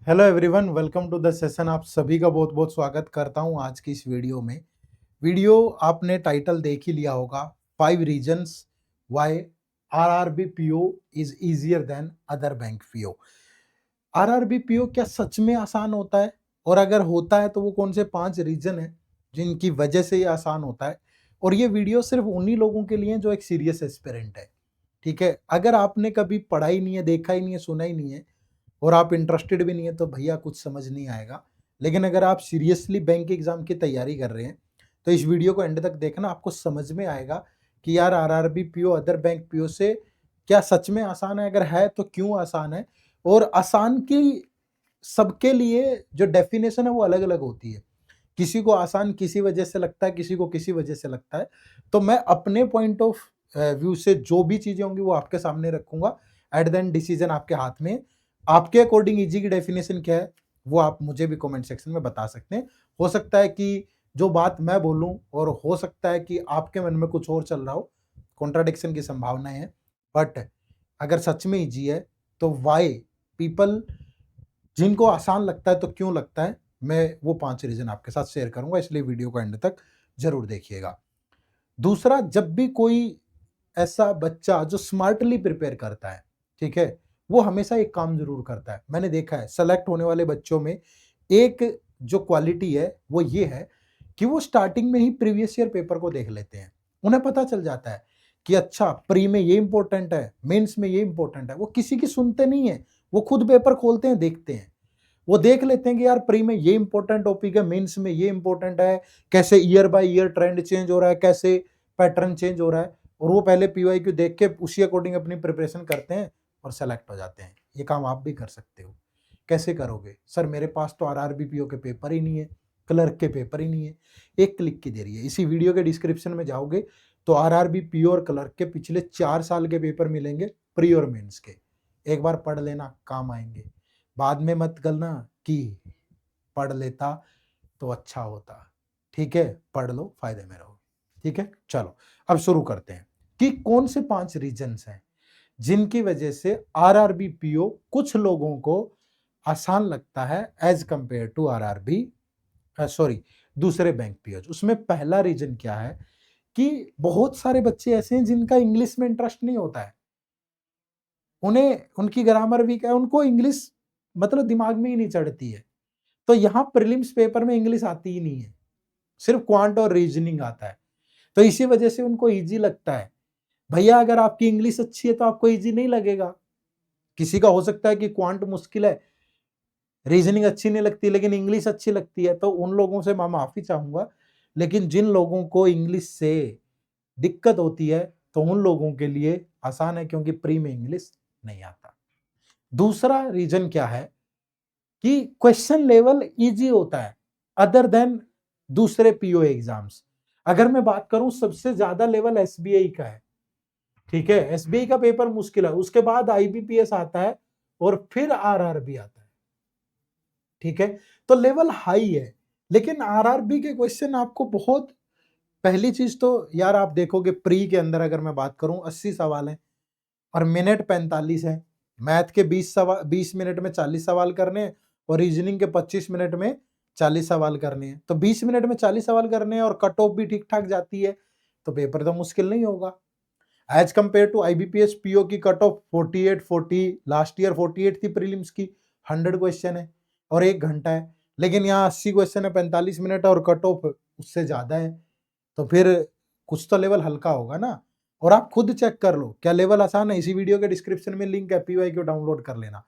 Hello everyone, welcome to the session. आप सभी का बहुत बहुत स्वागत करता हूं आज की इस वीडियो में। वीडियो आपने टाइटल देख ही लिया होगा, 5 reasons why RRB PO is easier than other bank PO. RRB PO क्या सच में आसान होता है, और अगर होता है तो वो कौन से 5 रीजन है जिनकी वजह से ये आसान होता है। और ये वीडियो सिर्फ उन्हीं लोगों के लिए है जो एक सीरियस एस्पिरेंट है। ठीक है, अगर आपने कभी पढ़ा ही नहीं है, देखा ही नहीं है, सुना ही नहीं है और आप इंटरेस्टेड भी नहीं है तो भैया कुछ समझ नहीं आएगा। लेकिन अगर आप सीरियसली बैंक एग्जाम की तैयारी कर रहे हैं तो इस वीडियो को एंड तक देखना, आपको समझ में आएगा कि यार RRB PO other bank PO से क्या सच में आसान है, अगर है तो क्यों आसान है। और आसान की सबके लिए जो डेफिनेशन है वो अलग अलग होती है। किसी को आसान किसी वजह से लगता है, किसी को किसी वजह से लगता है। तो मैं अपने पॉइंट ऑफ व्यू से जो भी चीजें होंगी वो आपके सामने रखूंगा। एट द एंड डिसीजन आपके हाथ में है। आपके अकॉर्डिंग इजी की डेफिनेशन क्या है वो आप मुझे भी कमेंट सेक्शन में बता सकते हैं। हो सकता है कि जो बात मैं बोलूं और हो सकता है कि आपके मन में कुछ और चल रहा हो, कॉन्ट्राडिक्शन की संभावनाएं है। बट अगर सच में इजी है तो वाई पीपल, जिनको आसान लगता है तो क्यों लगता है, मैं वो 5 रीजन आपके साथ शेयर करूंगा, इसलिए वीडियो को एंड तक जरूर देखिएगा। दूसरा, जब भी कोई ऐसा बच्चा जो स्मार्टली प्रिपेयर करता है, ठीक है, वो हमेशा एक काम जरूर करता है। मैंने देखा है सेलेक्ट होने वाले बच्चों में एक जो क्वालिटी है वो ये है कि वो स्टार्टिंग में ही प्रीवियस ईयर पेपर को देख लेते हैं। उन्हें पता चल जाता है कि अच्छा प्री में ये इंपॉर्टेंट है, मेंस में ये इंपॉर्टेंट है। वो किसी की सुनते नहीं है, वो खुद पेपर खोलते हैं, देखते हैं। वो देख लेते हैं कि यार प्री में ये इंपॉर्टेंट टॉपिक है, मेंस में ये इंपॉर्टेंट है, कैसे year by year trend change हो रहा है, कैसे पैटर्न चेंज हो रहा है। और वो पहले पीवाईक्यू देख के उसी अकॉर्डिंग अपनी प्रिपरेशन करते हैं और सेलेक्ट हो जाते हैं। ये काम आप भी कर सकते हो। कैसे करोगे? सर मेरे पास तो आरआरबी पीओ के पेपर ही नहीं है, क्लर्क के पेपर ही नहीं है। एक क्लिक की देरी है, इसी वीडियो के डिस्क्रिप्शन में जाओगे तो आरआरबी पीओ और क्लर्क के पिछले 4 साल के पेपर मिलेंगे, प्री और मेंस के। एक बार पढ़ लेना, काम आएंगे। बाद में मत करना कि पढ़ लेता तो अच्छा होता। ठीक है, पढ़ लो, फायदे में रहो। ठीक है, चलो अब शुरू करते हैं कि कौन से 5 रीजंस हैं जिनकी वजह से आरआरबी पीओ कुछ लोगों को आसान लगता है as compare to RRB, sorry, दूसरे बैंक पीओ। उसमें पहला रीजन क्या है कि बहुत सारे बच्चे ऐसे हैं जिनका इंग्लिश में इंटरेस्ट नहीं होता है। उन्हें उनकी ग्रामर वीक है, उनको इंग्लिश मतलब दिमाग में ही नहीं चढ़ती है। तो यहाँ प्रीलिम्स पेपर में इंग्लिश आती ही नहीं है, सिर्फ क्वांट और रीजनिंग आता है। तो इसी वजह से उनको इजी लगता है। भैया अगर आपकी इंग्लिश अच्छी है तो आपको इजी नहीं लगेगा। किसी का हो सकता है कि क्वांट मुश्किल है, रीजनिंग अच्छी नहीं लगती, लेकिन इंग्लिश अच्छी लगती है, तो उन लोगों से मैं माफी चाहूंगा। लेकिन जिन लोगों को इंग्लिश से दिक्कत होती है तो उन लोगों के लिए आसान है, क्योंकि प्री में इंग्लिश नहीं आता। दूसरा रीजन क्या है कि क्वेश्चन लेवल इजी होता है अदर देन दूसरे पीओ एग्जाम्स। अगर मैं बात करूं, सबसे ज्यादा लेवल एसबीआई का है। ठीक है, एसबीआई का पेपर मुश्किल है, उसके बाद आईबीपीएस आता है और फिर आरआरबी आता है। ठीक है, तो लेवल हाई है। लेकिन आरआरबी के क्वेश्चन आपको बहुत, पहली चीज तो यार आप देखोगे प्री के अंदर अगर मैं बात करूं 80 सवाल है और मिनट 45 है। मैथ के 20 मिनट में 40 सवाल करने हैं और रीजनिंग के 25 मिनट में 40 सवाल करने हैं। तो 20 मिनट में 40 सवाल करने हैं और कट ऑफ भी ठीक ठाक जाती है, तो पेपर तो मुश्किल नहीं होगा। As compare to IBPS PO की कट ऑफ 48 40, लास्ट ईयर 48 थी प्रीलिम्स की। 100 क्वेश्चन है और 1 घंटा है। लेकिन यहाँ 80 क्वेश्चन है, 45 मिनट है और कट ऑफ उससे ज्यादा है। तो फिर कुछ तो लेवल हल्का होगा ना। और आप खुद चेक कर लो क्या लेवल आसान है। इसी वीडियो के डिस्क्रिप्शन में लिंक है, पीवाईक्यू डाउनलोड कर लेना।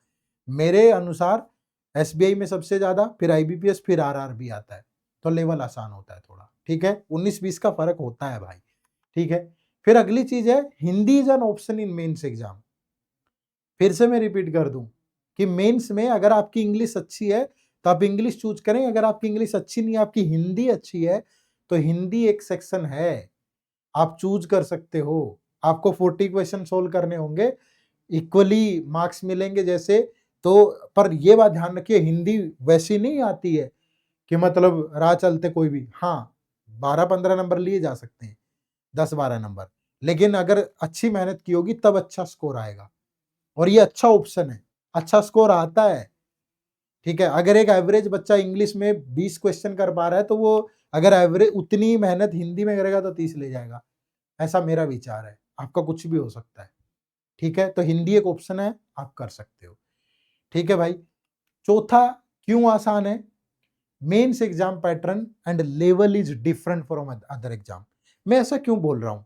मेरे अनुसार एसबीआई में सबसे ज्यादा, फिर आईबीपीएस, फिर आरआरबी आता है। तो लेवल आसान होता है थोड़ा। ठीक है, 19-20 का फर्क होता है भाई। ठीक है, फिर अगली चीज है Hindi is an option in mains exam. फिर से मैं रिपीट कर दूं कि मेंस में अगर आपकी इंग्लिश अच्छी है तो आप इंग्लिश चूज करें। अगर आपकी इंग्लिश अच्छी नहीं है, आपकी हिंदी अच्छी है, तो हिंदी एक सेक्शन है, आप चूज कर सकते हो। आपको 40 क्वेश्चन सोल्व करने होंगे, इक्वली मार्क्स मिलेंगे जैसे। तो पर ये बात ध्यान रखिए, हिंदी वैसी नहीं आती है कि मतलब राह चलते कोई भी, हाँ 12-15 नंबर लिए जा सकते हैं, 10-12 नंबर। लेकिन अगर अच्छी मेहनत की होगी तब अच्छा स्कोर आएगा, और ये अच्छा ऑप्शन है, अच्छा स्कोर आता है। ठीक है, अगर एक एवरेज बच्चा इंग्लिश में 20 क्वेश्चन कर पा रहा है तो वो अगर एवरेज उतनी ही मेहनत हिंदी में करेगा तो 30 ले जाएगा। ऐसा मेरा विचार है, आपका कुछ भी हो सकता है। ठीक है, तो हिंदी एक ऑप्शन है, आप कर सकते हो। ठीक है भाई। चौथा क्यों आसान है? Mains exam pattern and level is different from other exam. मैं ऐसा क्यों बोल रहा हूं?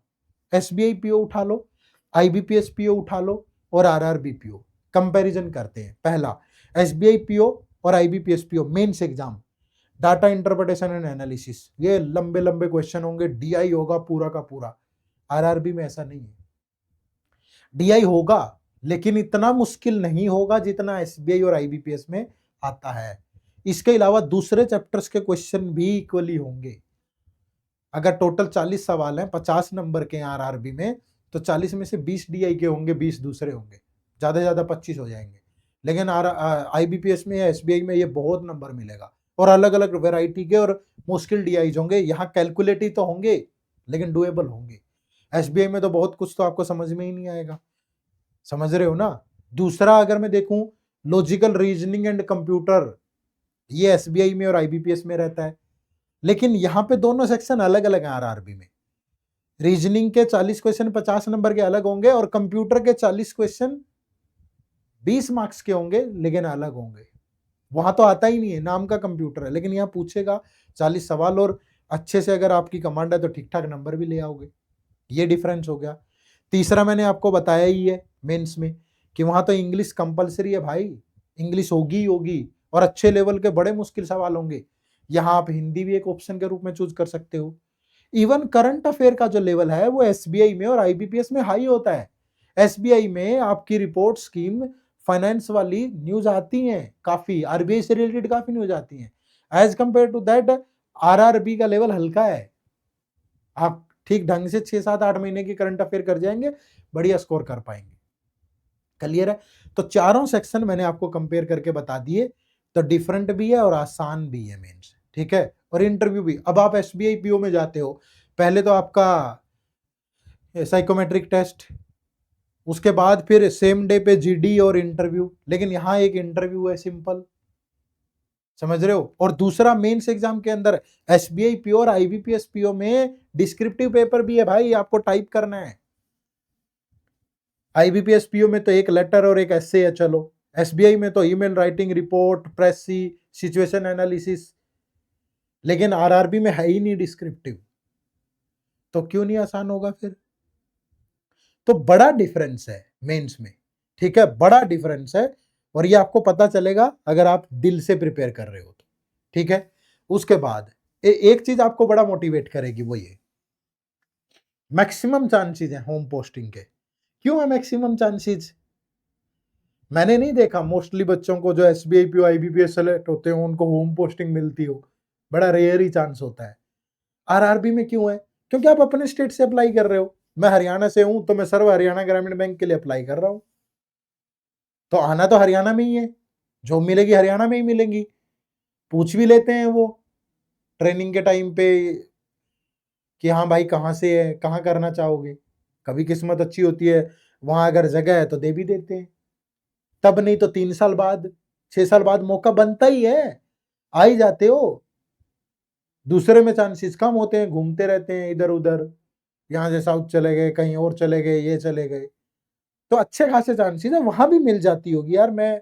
एसबीआई पीओ उठा लो, आईबीपीएस पीओ उठा लो और आरआरबी पीओ, कंपैरिजन करते हैं। पहला, एसबीआई पीओ और IBPS PO mains exam, data interpretation and analysis, ये लंबे लंबे क्वेश्चन होंगे, डीआई होगा पूरा का पूरा। आरआरबी में ऐसा नहीं है, डीआई होगा लेकिन इतना मुश्किल नहीं होगा जितना एसबीआई और आईबीपीएस में आता है। इसके अलावा दूसरे चैप्टर्स के क्वेश्चन भी इक्वली होंगे। अगर टोटल 40 सवाल हैं, 50 नंबर के आरआरबी में, तो 40 में से 20 डीआई के होंगे, 20 दूसरे होंगे, ज्यादा से ज्यादा 25 हो जाएंगे। लेकिन आईबीपीएस में या एसबीआई में ये बहुत नंबर मिलेगा और अलग अलग वेराइटी के और मुश्किल डीआई होंगे। यहाँ कैलकुलेटिव तो होंगे लेकिन डुएबल होंगे। एसबीआई में तो बहुत कुछ तो आपको समझ में ही नहीं आएगा, समझ रहे हो ना। दूसरा, अगर मैं देखूं लॉजिकल रीजनिंग एंड कंप्यूटर, ये एसबीआई में और आईबीपीएस में रहता है, लेकिन यहां पे दोनों सेक्शन अलग अलग हैं। आरआरबी में रीजनिंग के 40 क्वेश्चन 50 नंबर के अलग होंगे और कंप्यूटर के 40 क्वेश्चन 20 मार्क्स के होंगे लेकिन अलग होंगे। वहां तो आता ही नहीं है, नाम का कंप्यूटर है, लेकिन यहां पूछेगा 40 सवाल और अच्छे से अगर आपकी कमांड है तो ठीक ठाक नंबर भी ले आओगे। ये डिफरेंस हो गया। तीसरा, मैंने आपको बताया ही है मेंस में कि वहां तो इंग्लिश कंपलसरी है भाई, इंग्लिश होगी ही होगी और अच्छे लेवल के बड़े मुश्किल सवाल होंगे। यहां आप हिंदी भी एक ऑप्शन के रूप में चूज कर सकते हो। इवन करंट अफेयर का जो लेवल है वो एसबीआई में और आईबीपीएस में हाई होता है। एसबीआई में आपकी रिपोर्ट स्कीम फाइनेंस वाली न्यूज आती हैं, काफी आरबीआई से रिलेटेड काफी न्यूज आती हैं। As compare to that RRB का लेवल हल्का है। आप ठीक ढंग से 6 7 8 महीने की करंट अफेयर कर जाएंगे, बढ़िया स्कोर कर पाएंगे। क्लियर है? तो चारों सेक्शन मैंने आपको कंपेयर करके बता दिए, तो डिफरेंट भी है और आसान भी है मेंस। ठीक है, और इंटरव्यू भी। अब आप एसबीआई पीओ में जाते हो, पहले तो आपका साइकोमेट्रिक टेस्ट, उसके बाद फिर सेम डे पे जीडी और इंटरव्यू, लेकिन यहां एक इंटरव्यू है सिंपल, समझ रहे हो। और दूसरा, मेंस एग्जाम के अंदर एसबीआई पीओ और आईबीपीएस पीओ में डिस्क्रिप्टिव पेपर भी है भाई, आपको टाइप करना है। आईबीपीएस पीओ में तो एक लेटर और एक एसे है, चलो। एसबीआई में तो ईमेल राइटिंग, रिपोर्ट, प्रेस सी, सिचुएशन एनालिसिस, लेकिन आरआरबी में है ही नहीं डिस्क्रिप्टिव, तो क्यों नहीं आसान होगा फिर? तो बड़ा डिफरेंस है मेंस में। ठीक है, बड़ा डिफरेंस है और ये आपको पता चलेगा अगर आप दिल से प्रिपेयर कर रहे हो तो। ठीक है, उसके बाद एक चीज आपको बड़ा मोटिवेट करेगी, वो ये मैक्सिमम चांसेस है होम पोस्टिंग के। क्यों है मैक्सिमम चांसेस? मैंने नहीं देखा मोस्टली बच्चों को जो एसबीआई पीओ आईबीपीएस सेलेक्ट होते हो उनको होम पोस्टिंग मिलती हो, बड़ा रेयर ही चांस होता है। आरआरबी में क्यों है? क्योंकि आप अपने स्टेट से अप्लाई कर रहे हो। मैं हरियाणा से हूं तो मैं सर्व हरियाणा ग्रामीण बैंक के लिए अप्लाई कर रहा हूं, तो आना तो हरियाणा में ही है, जॉब मिलेगी हरियाणा में ही मिलेगी। पूछ भी लेते हैं वो ट्रेनिंग के टाइम पे कि हाँ भाई कहाँ से है, कहाँ करना चाहोगे। कभी किस्मत अच्छी होती है, वहां अगर जगह है तो दे भी देते हैं, तब नहीं तो 3 साल बाद 6 साल बाद मौका बनता ही है, आ ही जाते हो। दूसरे में चांसेस कम होते हैं, घूमते रहते हैं इधर उधर, यहाँ से साउथ चले गए, कहीं और चले गए, ये चले गए, तो अच्छे खासे चांसेस है वहां भी मिल जाती होगी यार, मैं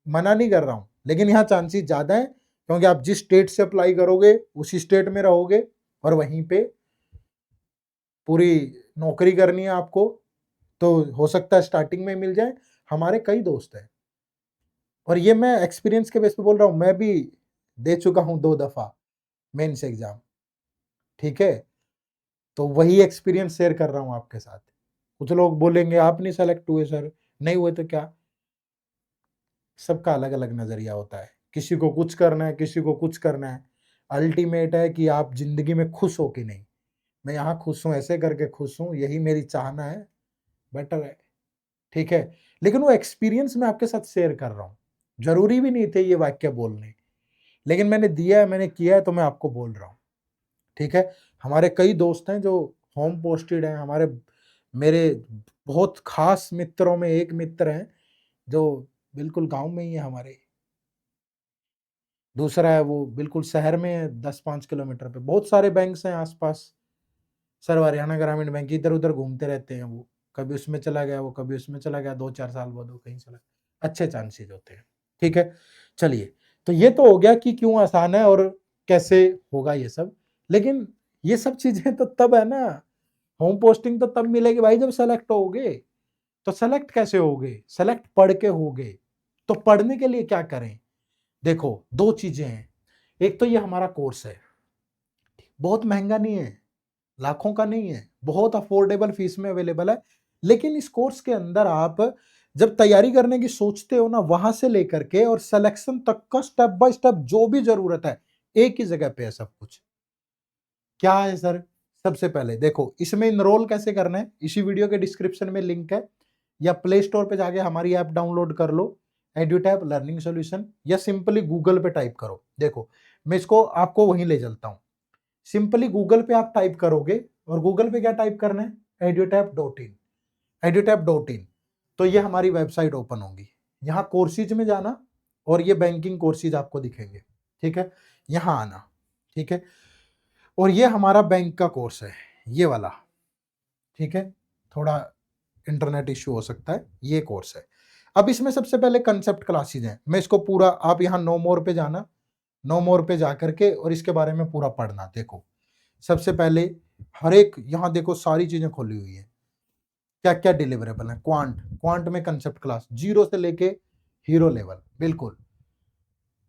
मना नहीं कर रहा हूं, लेकिन यहाँ चांसेस ज्यादा है क्योंकि आप जिस स्टेट से अप्लाई करोगे उसी स्टेट में रहोगे और वहीं पे पूरी नौकरी करनी है आपको, तो हो सकता है स्टार्टिंग में मिल जाए। हमारे कई दोस्त हैं और ये मैं एक्सपीरियंस के बेस पे बोल रहा हूँ, मैं भी दे चुका हूँ 2 दफा मेंस एग्जाम। ठीक है, तो वही एक्सपीरियंस शेयर कर रहा हूँ आपके साथ। कुछ लोग बोलेंगे आप नहीं सेलेक्ट हुए सर, नहीं हुए तो क्या, सबका अलग अलग नजरिया होता है, किसी को कुछ करना है, किसी को कुछ करना है। अल्टीमेट है कि आप जिंदगी में खुश हो कि नहीं। मैं यहाँ खुश हूँ, ऐसे करके खुश हूँ, यही मेरी चाहना है, बेटर है। ठीक है, लेकिन वो एक्सपीरियंस मैं आपके साथ शेयर कर रहा हूँ। जरूरी भी नहीं थे ये वाक्य बोलने, लेकिन मैंने दिया है, मैंने किया है, तो मैं आपको बोल रहा हूँ। ठीक है, हमारे कई दोस्त हैं जो होम पोस्टेड हैं, हमारे मेरे बहुत खास मित्रों में एक मित्र हैं जो बिल्कुल गांव में ही है हमारे, दूसरा है वो बिल्कुल शहर में है 10-5 किलोमीटर पे। बहुत सारे बैंक्स हैं आस-पास। सर्व हरियाणा ग्रामीण बैंक इधर-उधर घूमते रहते हैं वो। कभी उसमें चला गया वो, कभी उसमें चला गया, 2-4 साल बाद वो कहीं चला गया। अच्छे चांसेज़ होते हैं। ठीक है? चलिए, तो ये तो हो गया कि क्यों आसान है और कैसे होगा ये सब। लेकिन ये सब चीज़ें तो तब है ना, होम पोस्टिंग तो तब मिलेगी भाई जब सेलेक्ट होगे। तो सेलेक्ट कैसे होगे? सेलेक्ट पढ़ के होगे। तो पढ़ने के लिए क्या करें? देखो, 2 चीज़ें हैं। एक तो ये हमारा कोर्स है। बहुत महँगा नहीं है, लाखों का नहीं है, बहुत अफोर्डेबल फीस में अवेलेबल है। लेकिन इस कोर्स के अंदर आप जब तैयारी करने की सोचते हो ना, वहाँ से लेकर के और सिलेक्शन तक का स्टेप बाय स्टेप जो भी ज़रूरत है, एक ही जगह पे है सब कुछ। क्या है सर? सबसे पहले देखो, इसमें एनरोल कैसे करना है, इसी वीडियो के डिस्क्रिप्शन में लिंक है, या प्ले स्टोर पे जाके हमारी ऐप डाउनलोड कर लो, एड्यूटैप लर्निंग सॉल्यूशन, या सिंपली गूगल पे टाइप करो। देखो, मैं इसको आपको वहीं ले चलता हूँ। सिंपली गूगल पे आप टाइप करोगे और गूगल पे क्या टाइप करना है? edutap.in, edutap.in। तो ये हमारी वेबसाइट ओपन होगी। यहाँ कोर्सेज में जाना और ये बैंकिंग कोर्सेज आपको दिखेंगे। ठीक है? यहाँ आना। ठीक है? और ये हमारा बैंक का कोर्स है, ये वाला। ठीक है? थोड़ा इंटरनेट इश्यू हो सकता है, ये कोर्स है। अब इसमें सबसे पहले कंसेप्ट क्लासेज हैं। मैं इसको पूरा, आप यहाँ नो मोर पे जाना, नो मोर पे जाकर के और इसके बारे में पूरा पढ़ना। देखो, सबसे पहले हर एक यहाँ देखो सारी चीजें खोली हुई है, क्या क्या डिलीवरेबल है। क्वांट में कंसेप्ट क्लास 0 से लेके हीरो लेवल, बिल्कुल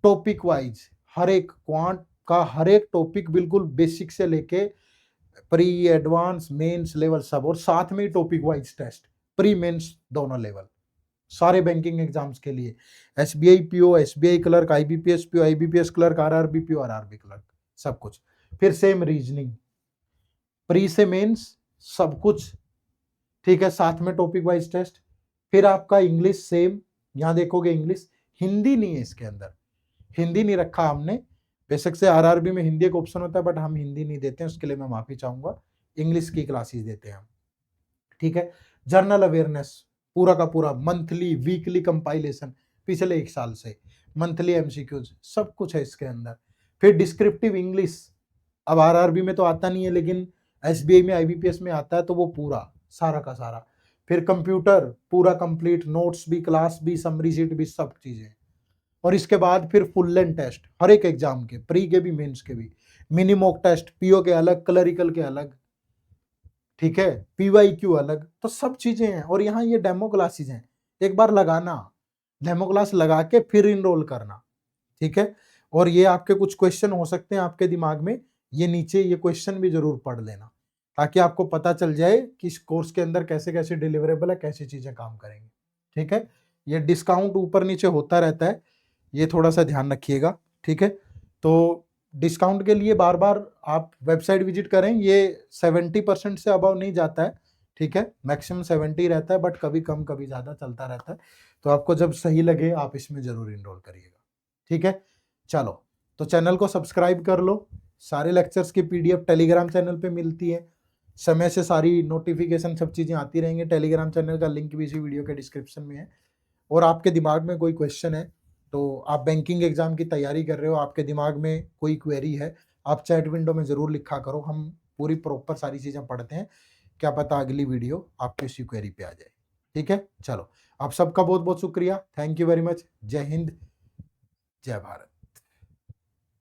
टॉपिक वाइज हर एक क्वांट का हर एक टॉपिक बिल्कुल बेसिक से लेके प्री एडवांस मेंस लेवल सब, और साथ में ही topic wise test, pre mains दोनों लेवल, सारे बैंकिंग एग्जाम्स के लिए। SBI PO, SBI clerk, IBPS PO, IBPS clerk, RRB PO, RRB clerk, सब कुछ। फिर सेम रीजनिंग, प्री से मेंस, सब कुछ। ठीक है? साथ में टॉपिक वाइज टेस्ट। फिर आपका इंग्लिश सेम, यहां देखोगे इंग्लिश, हिंदी नहीं है इसके अंदर, हिंदी नहीं रखा हमने। बेशक से आरआरबी में हिंदी एक ऑप्शन होता है, बट हम हिंदी नहीं देते हैं, उसके लिए मैं माफी चाहूंगा। इंग्लिश की क्लासेस देते हैं हम। ठीक है? जर्नल अवेयरनेस पूरा का पूरा, मंथली वीकली कंपाइलेशन पिछले 1 साल से, मंथली एमसीक्यूज, सब कुछ है इसके अंदर। फिर डिस्क्रिप्टिव इंग्लिश, अब आरआरबी में तो आता नहीं है, लेकिन एसबीआई में, आईबीपीएस में आता है, तो वो पूरा सारा का सारा। फिर कंप्यूटर पूरा कंप्लीट, नोट्स भी, क्लास भी, समरी शीट भी, सब चीजें। और इसके बाद फिर फुल लेंथ टेस्ट हर एक एग्जाम के, प्री के भी मेंस के भी, मिनी मॉक टेस्ट, पीओ के अलग, क्लरिकल के अलग। ठीक है? पीवाईक्यू अलग, तो सब चीजें हैं। और यहाँ ये डेमो क्लासेज हैं, एक बार लगाना, डेमो क्लास लगा के फिर इनरोल करना। ठीक है? और ये आपके कुछ क्वेश्चन हो सकते हैं आपके दिमाग में, ये नीचे ये क्वेश्चन भी जरूर पढ़ लेना, ताकि आपको पता चल जाए कि इस कोर्स के अंदर कैसे कैसे डिलीवरेबल है, कैसी चीजें काम करेंगी। ठीक है? ये डिस्काउंट ऊपर नीचे होता रहता है, ये थोड़ा सा ध्यान रखिएगा। ठीक है? तो डिस्काउंट के लिए बार बार आप वेबसाइट विजिट करें, ये 70% से अबव नहीं जाता है। ठीक है? मैक्सिमम 70 रहता है, बट कभी कम कभी ज़्यादा चलता रहता है। तो आपको जब सही लगे आप इसमें ज़रूर इनरोल करिएगा। ठीक है? चलो, तो चैनल को सब्सक्राइब कर लो। सारे लेक्चर्स की पीडीएफ टेलीग्राम चैनल पे मिलती है, समय से सारी नोटिफिकेशन सब चीज़ें आती रहेंगी। टेलीग्राम चैनल का लिंक भी इसी वीडियो के डिस्क्रिप्शन में है। और आपके दिमाग में कोई क्वेश्चन है, तो आप बैंकिंग एग्जाम की तैयारी कर रहे हो, आपके दिमाग में कोई क्वेरी है, आप चैट विंडो में ज़रूर लिखा करो, हम पूरी प्रॉपर सारी चीज़ें पढ़ते हैं। क्या पता अगली वीडियो आपकी इसी क्वेरी पे आ जाए। ठीक है? चलो, आप सबका बहुत बहुत शुक्रिया, थैंक यू वेरी मच। जय हिंद, जय भारत।